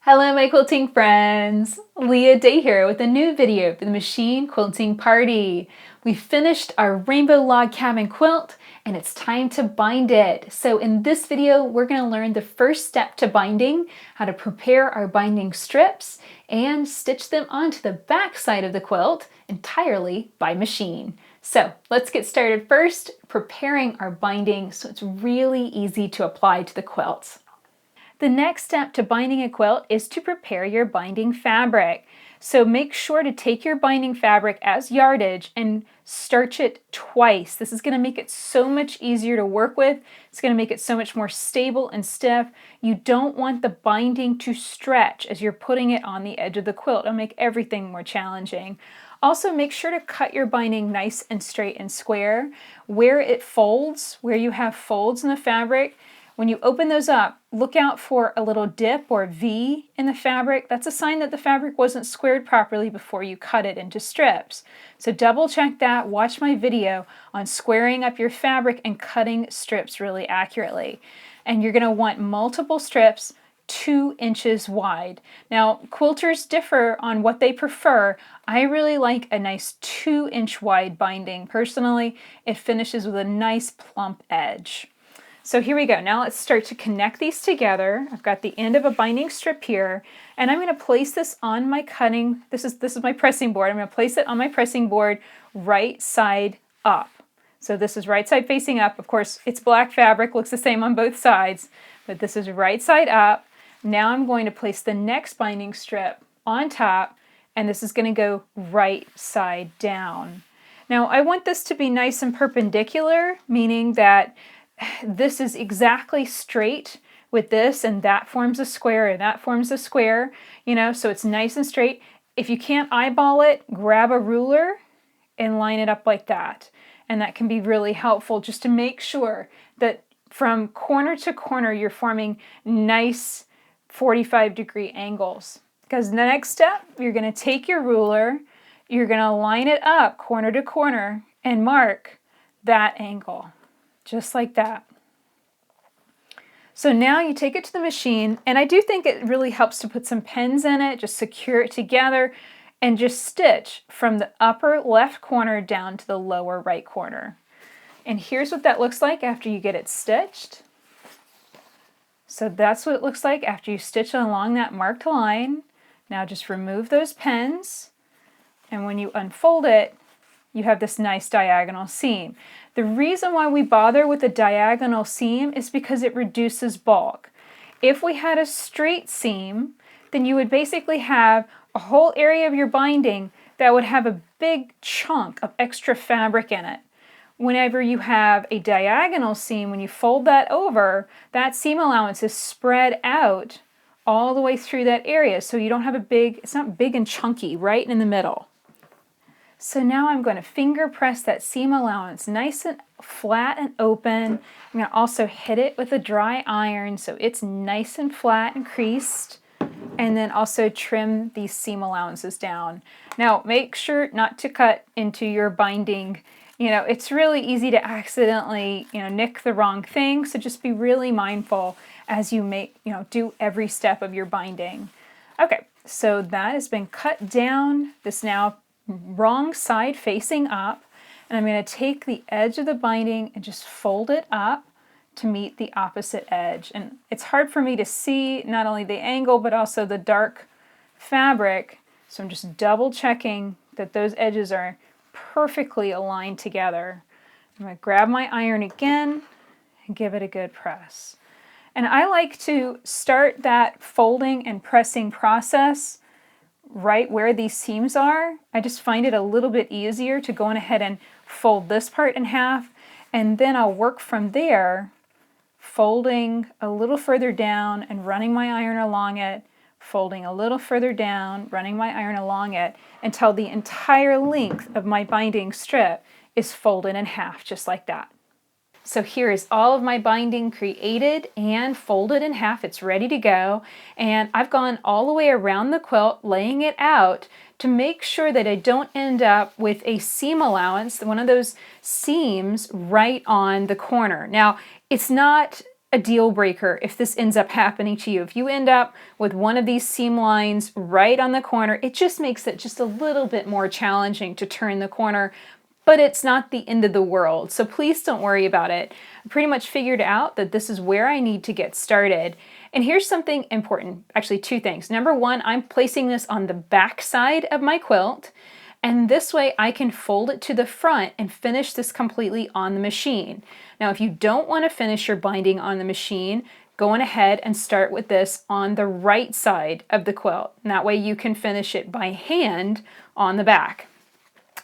Hello my quilting friends! Leah Day here with a new video for the Machine Quilting Party. We finished our rainbow log cabin quilt and it's time to bind it. So in this video we're going to learn the first step to binding, how to prepare our binding strips and stitch them onto the back side of the quilt entirely by machine. So let's get started first preparing our binding so it's really easy to apply to the quilt. The next step to binding a quilt is to prepare your binding fabric. So make sure to take your binding fabric as yardage and starch it twice. This is going to make it so much easier to work with. It's going to make it so much more stable and stiff. You don't want the binding to stretch as you're putting it on the edge of the quilt. It'll make everything more challenging. Also, make sure to cut your binding nice and straight and square. Where it folds, where you have folds in the fabric, when you open those up, look out for a little dip or V in the fabric. That's a sign that the fabric wasn't squared properly before you cut it into strips. So double check that. Watch my video on squaring up your fabric and cutting strips really accurately. And you're going to want multiple strips 2 inches wide. Now, quilters differ on what they prefer. I really like a nice 2-inch wide binding. Personally, it finishes with a nice plump edge. So here we go. Now let's start to connect these together. I've got the end of a binding strip here, and I'm going to place this on my cutting. This is my pressing board. I'm going to place it on my pressing board right side up. So this is right side facing up. Of course, it's black fabric, looks the same on both sides, but this is right side up. Now I'm going to place the next binding strip on top, and this is going to go right side down. Now I want this to be nice and perpendicular, meaning that this is exactly straight with this, and that forms a square, and that forms a square, so it's nice and straight. If you can't eyeball it, grab a ruler and line it up like that. And that can be really helpful just to make sure that from corner to corner you're forming nice 45-degree angles. Because the next step, you're going to take your ruler, you're going to line it up corner to corner and mark that angle. Just like that. So now you take it to the machine, and I do think it really helps to put some pins in it, just secure it together, and just stitch from the upper left corner down to the lower right corner. And here's what that looks like after you get it stitched. So that's what it looks like after you stitch along that marked line. Now just remove those pins, and when you unfold it, you have this nice diagonal seam. The reason why we bother with a diagonal seam is because it reduces bulk. If we had a straight seam, then you would basically have a whole area of your binding that would have a big chunk of extra fabric in it. Whenever you have a diagonal seam, when you fold that over, that seam allowance is spread out all the way through that area, so you don't have it's not big and chunky right in the middle. So now I'm going to finger press that seam allowance nice and flat and open. I'm going to also hit it with a dry iron so it's nice and flat and creased. And then also trim these seam allowances down. Now make sure not to cut into your binding. It's really easy to accidentally, nick the wrong thing. So just be really mindful as you do every step of your binding. Okay, so that has been cut down. This now wrong side facing up, and I'm going to take the edge of the binding and just fold it up to meet the opposite edge. And it's hard for me to see not only the angle but also the dark fabric, so I'm just double checking that those edges are perfectly aligned together. I'm going to grab my iron again and give it a good press. And I like to start that folding and pressing process right where these seams are. I just find it a little bit easier to go on ahead and fold this part in half, and then I'll work from there, folding a little further down and running my iron along it, folding a little further down, running my iron along it, until the entire length of my binding strip is folded in half, just like that. So here is all of my binding created and folded in half. It's ready to go. And I've gone all the way around the quilt, laying it out to make sure that I don't end up with a seam allowance, one of those seams right on the corner. Now, it's not a deal breaker if this ends up happening to you. If you end up with one of these seam lines right on the corner, it just makes it just a little bit more challenging to turn the corner, but it's not the end of the world. So please don't worry about it. I pretty much figured out that this is where I need to get started. And here's something important, actually two things. Number one, I'm placing this on the back side of my quilt, and this way I can fold it to the front and finish this completely on the machine. Now, if you don't want to finish your binding on the machine, go on ahead and start with this on the right side of the quilt. And that way you can finish it by hand on the back.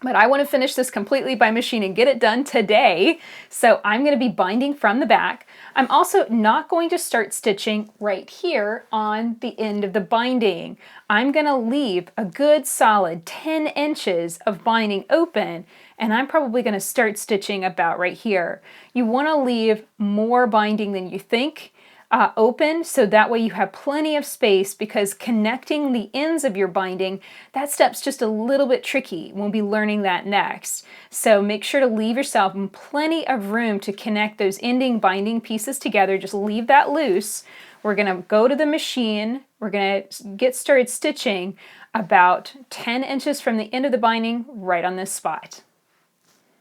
But I want to finish this completely by machine and get it done today. So I'm going to be binding from the back. I'm also not going to start stitching right here on the end of the binding. I'm going to leave a good solid 10 inches of binding open, and I'm probably going to start stitching about right here. You want to leave more binding than you think open, so that way you have plenty of space, because connecting the ends of your binding, that step's just a little bit tricky. We'll be learning that next. So make sure to leave yourself plenty of room to connect those ending binding pieces together. Just leave that loose. We're going to go to the machine. We're going to get started stitching about 10 inches from the end of the binding right on this spot.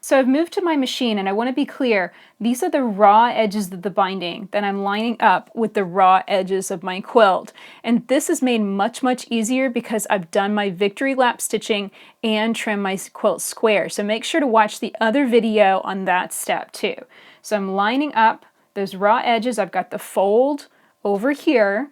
So I've moved to my machine, and I want to be clear, these are the raw edges of the binding that I'm lining up with the raw edges of my quilt. And this is made much, much easier because I've done my victory lap stitching and trimmed my quilt square. So make sure to watch the other video on that step too. So I'm lining up those raw edges. I've got the fold over here.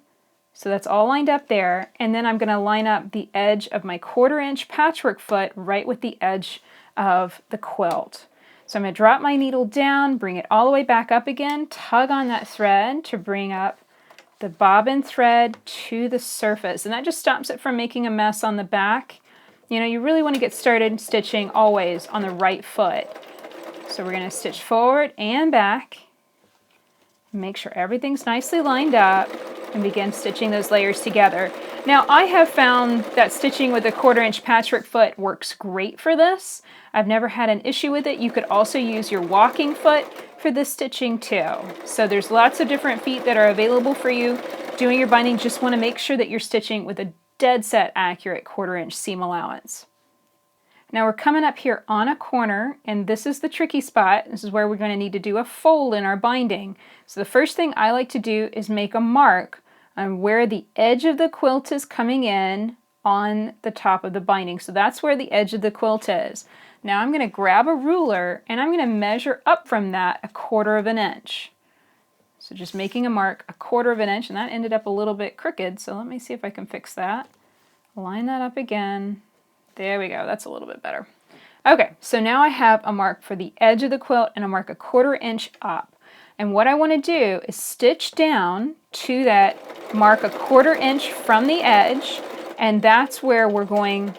So that's all lined up there. And then I'm going to line up the edge of my 1/4 inch patchwork foot right with the edge of the quilt. So I'm going to drop my needle down, bring it all the way back up again, tug on that thread to bring up the bobbin thread to the surface. And that just stops it from making a mess on the back. You know, you really want to get started stitching always on the right foot. So we're going to stitch forward and back, make sure everything's nicely lined up, and begin stitching those layers together. Now, I have found that stitching with a 1/4 inch patchwork foot works great for this. I've never had an issue with it. You could also use your walking foot for this stitching too. So there's lots of different feet that are available for you. Doing your binding, just want to make sure that you're stitching with a dead set accurate 1/4 inch seam allowance. Now we're coming up here on a corner, and this is the tricky spot. This is where we're going to need to do a fold in our binding. So the first thing I like to do is make a mark on where the edge of the quilt is coming in on the top of the binding. So that's where the edge of the quilt is. Now I'm going to grab a ruler, and I'm going to measure up from that 1/4 inch. So just making a mark 1/4 inch, and that ended up a little bit crooked. So let me see if I can fix that. Line that up again. There we go, that's a little bit better. Okay, so now I have a mark for the edge of the quilt and a mark 1/4 inch up. And what I want to do is stitch down to that mark 1/4 inch from the edge, and that's where we're going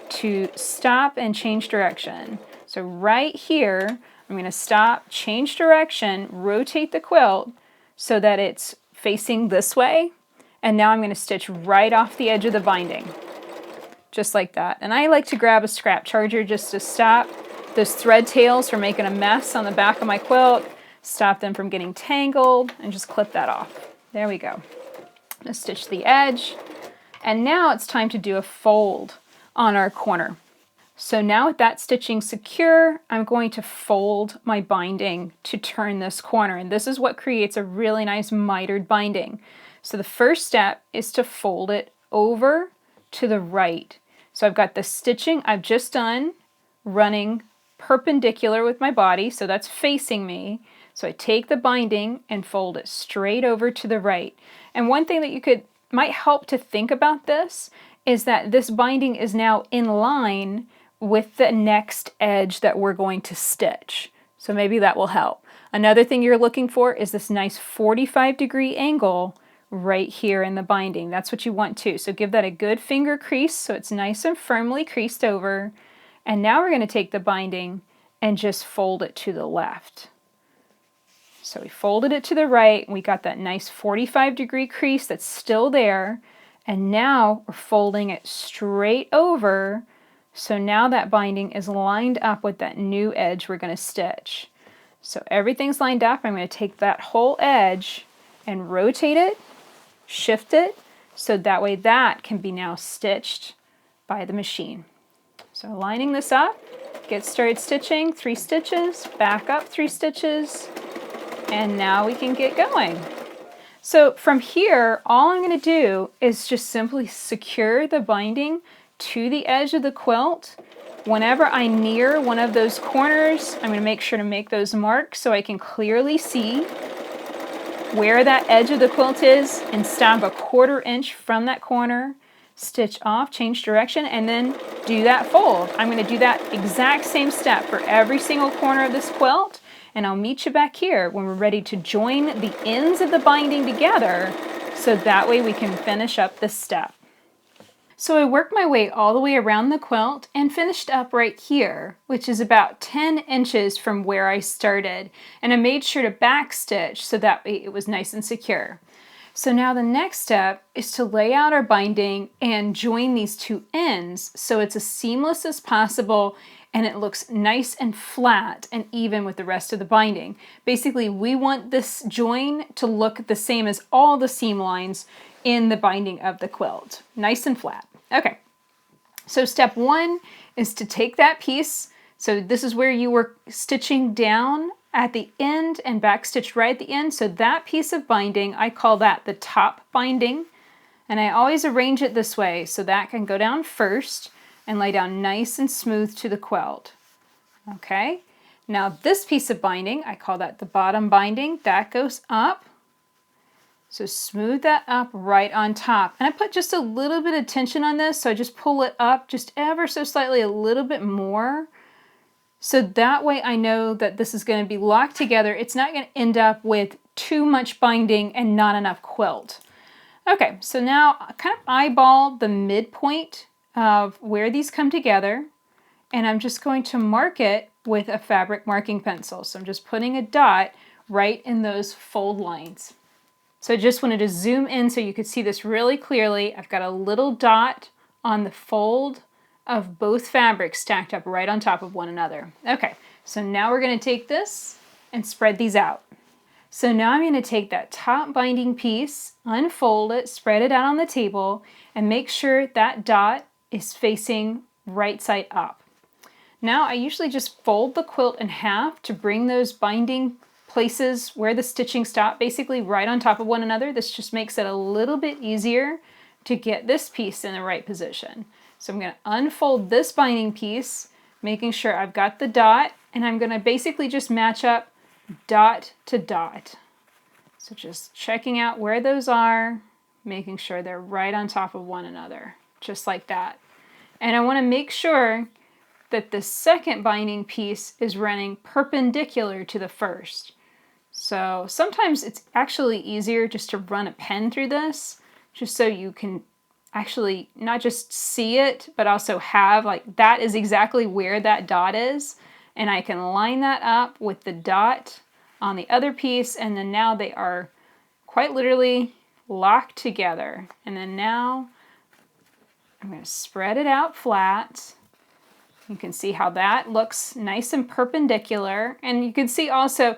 to stop and change direction. So right here, I'm going to stop, change direction, rotate the quilt so that it's facing this way, and now I'm going to stitch right off the edge of the binding. Just like that. And I like to grab a scrap charger just to stop those thread tails from making a mess on the back of my quilt, stop them from getting tangled, and just clip that off. There we go. I'm going to stitch the edge, and now it's time to do a fold on our corner. So now with that stitching secure, I'm going to fold my binding to turn this corner, and this is what creates a really nice mitered binding. So the first step is to fold it over to the right. So I've got the stitching I've just done running perpendicular with my body, so that's facing me. So I take the binding and fold it straight over to the right. And one thing that might help to think about this is that this binding is now in line with the next edge that we're going to stitch. So maybe that will help. Another thing you're looking for is this nice 45-degree angle right here in the binding. That's what you want too. So give that a good finger crease so it's nice and firmly creased over. And now we're going to take the binding and just fold it to the left. So we folded it to the right, and we got that nice 45-degree crease that's still there. And now we're folding it straight over. So now that binding is lined up with that new edge we're going to stitch. So everything's lined up. I'm going to take that whole edge and rotate it, shift it, so that way that can be now stitched by the machine. So lining this up, get started stitching, 3 stitches, back up 3 stitches, and now we can get going. So from here, all I'm going to do is just simply secure the binding to the edge of the quilt. Whenever I near one of those corners, I'm going to make sure to make those marks so I can clearly see where that edge of the quilt is and stop a 1/4 inch from that corner, stitch off, change direction, and then do that fold. I'm going to do that exact same step for every single corner of this quilt, and I'll meet you back here when we're ready to join the ends of the binding together so that way we can finish up this step. So I worked my way all the way around the quilt and finished up right here, which is about 10 inches from where I started. And I made sure to backstitch so that way it was nice and secure. So now the next step is to lay out our binding and join these 2 ends so it's as seamless as possible and it looks nice and flat and even with the rest of the binding. Basically, we want this join to look the same as all the seam lines in the binding of the quilt. Nice and flat. Okay, so step 1 is to take that piece. So this is where you were stitching down at the end and backstitched right at the end. So that piece of binding, I call that the top binding. And I always arrange it this way so that can go down first and lay down nice and smooth to the quilt. Okay, now this piece of binding, I call that the bottom binding. That goes up. So smooth that up right on top. And I put just a little bit of tension on this, so I just pull it up just ever so slightly a little bit more. So that way I know that this is going to be locked together. It's not going to end up with too much binding and not enough quilt. Okay, so now I kind of eyeball the midpoint of where these come together, and I'm just going to mark it with a fabric marking pencil. So I'm just putting a dot right in those fold lines. So I just wanted to zoom in so you could see this really clearly. I've got a little dot on the fold of both fabrics stacked up right on top of one another. Okay, so now we're going to take this and spread these out. So now I'm going to take that top binding piece, unfold it, spread it out on the table, and make sure that dot is facing right side up. Now I usually just fold the quilt in half to bring those binding places where the stitching stopped basically right on top of one another. This just makes it a little bit easier to get this piece in the right position. So I'm going to unfold this binding piece, making sure I've got the dot, and I'm going to basically just match up dot to dot. So just checking out where those are, making sure they're right on top of one another, just like that. And I want to make sure that the second binding piece is running perpendicular to the first. So sometimes it's actually easier just to run a pen through this, just so you can actually not just see it, but also have like that is exactly where that dot is. And I can line that up with the dot on the other piece, and then now they are quite literally locked together. And then now I'm going to spread it out flat. You can see how that looks nice and perpendicular. And you can see also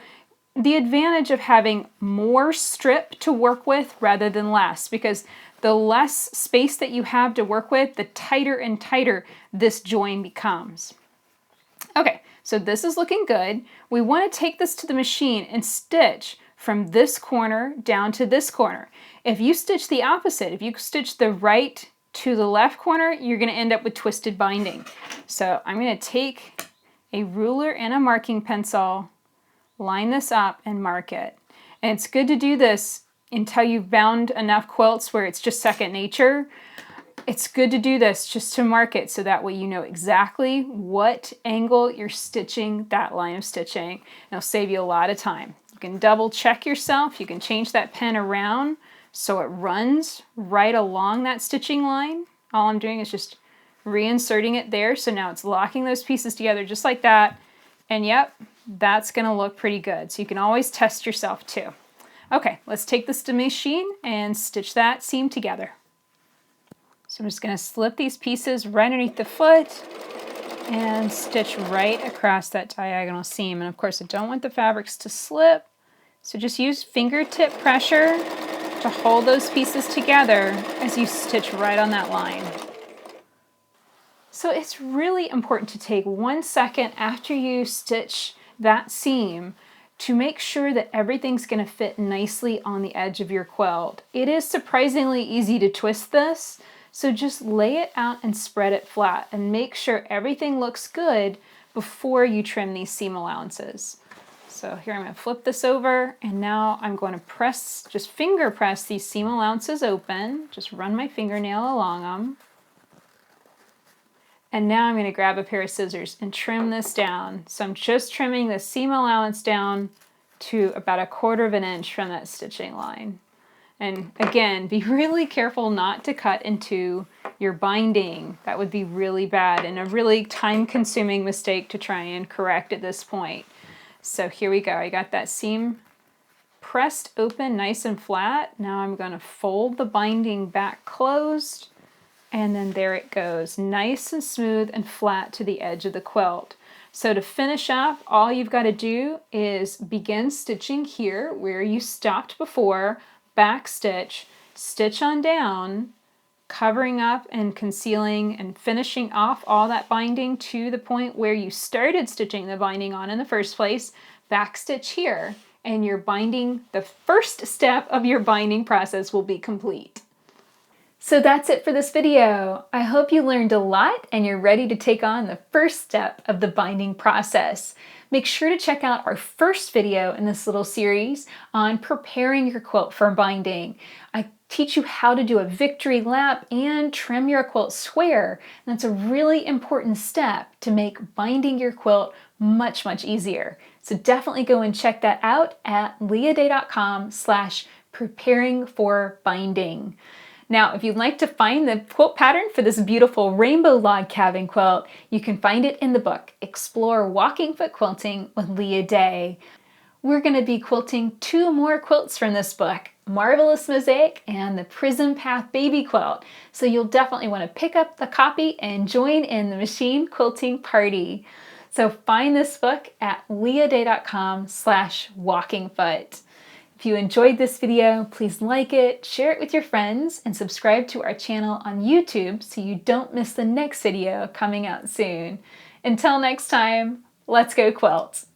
the advantage of having more strip to work with rather than less, because the less space that you have to work with, the tighter and tighter this join becomes. Okay, so this is looking good. We want to take this to the machine and stitch from this corner down to this corner. If you stitch the opposite, if you stitch the right to the left corner, you're going to end up with twisted binding. So I'm going to take a ruler and a marking pencil, line this up and mark it. And it's good to do this until you've bound enough quilts where it's just second nature. It's good to do this just to mark it so that way you know exactly what angle you're stitching that line of stitching. And it'll save you a lot of time. You can double check yourself. You can change that pen around so it runs right along that stitching line. All I'm doing is just reinserting it there. So now it's locking those pieces together just like that. And yep, that's going to look pretty good. So you can always test yourself too. Okay, let's take this to the machine and stitch that seam together. So I'm just going to slip these pieces right underneath the foot and stitch right across that diagonal seam. And of course I don't want the fabrics to slip, So just use fingertip pressure to hold those pieces together as you stitch right on that line. So it's really important to take 1 second after you stitch that seam to make sure that everything's going to fit nicely on the edge of your quilt. It is surprisingly easy to twist this, so just lay it out and spread it flat and make sure everything looks good before you trim these seam allowances. So here I'm going to flip this over, and now I'm going to press, just finger press these seam allowances open. Just run my fingernail along them. And now I'm going to grab a pair of scissors and trim this down. So I'm just trimming the seam allowance down to about 1/4 inch from that stitching line. And again, be really careful not to cut into your binding. That would be really bad and a really time-consuming mistake to try and correct at this point. So here we go. I got that seam pressed open nice and flat. Now I'm going to fold the binding back closed. And then there it goes, nice and smooth and flat to the edge of the quilt. So to finish up, all you've got to do is begin stitching here where you stopped before, back stitch, stitch on down, covering up and concealing and finishing off all that binding to the point where you started stitching the binding on in the first place, back stitch here, and your binding, the first step of your binding process will be complete. So that's it for this video. I hope you learned a lot and you're ready to take on the first step of the binding process. Make sure to check out our first video in this little series on preparing your quilt for binding. I teach you how to do a victory lap and trim your quilt square. And that's a really important step to make binding your quilt much, much easier. So definitely go and check that out at leahday.com/preparing-for-binding. Now, if you'd like to find the quilt pattern for this beautiful rainbow log cabin quilt, you can find it in the book, Explore Walking Foot Quilting with Leah Day. We're going to be quilting 2 more quilts from this book, Marvelous Mosaic and the Prism Path Baby Quilt. So you'll definitely want to pick up the copy and join in the machine quilting party. So find this book at leahday.com/walkingfoot. If you enjoyed this video, please like it, share it with your friends, and subscribe to our channel on YouTube so you don't miss the next video coming out soon. Until next time, let's go quilt!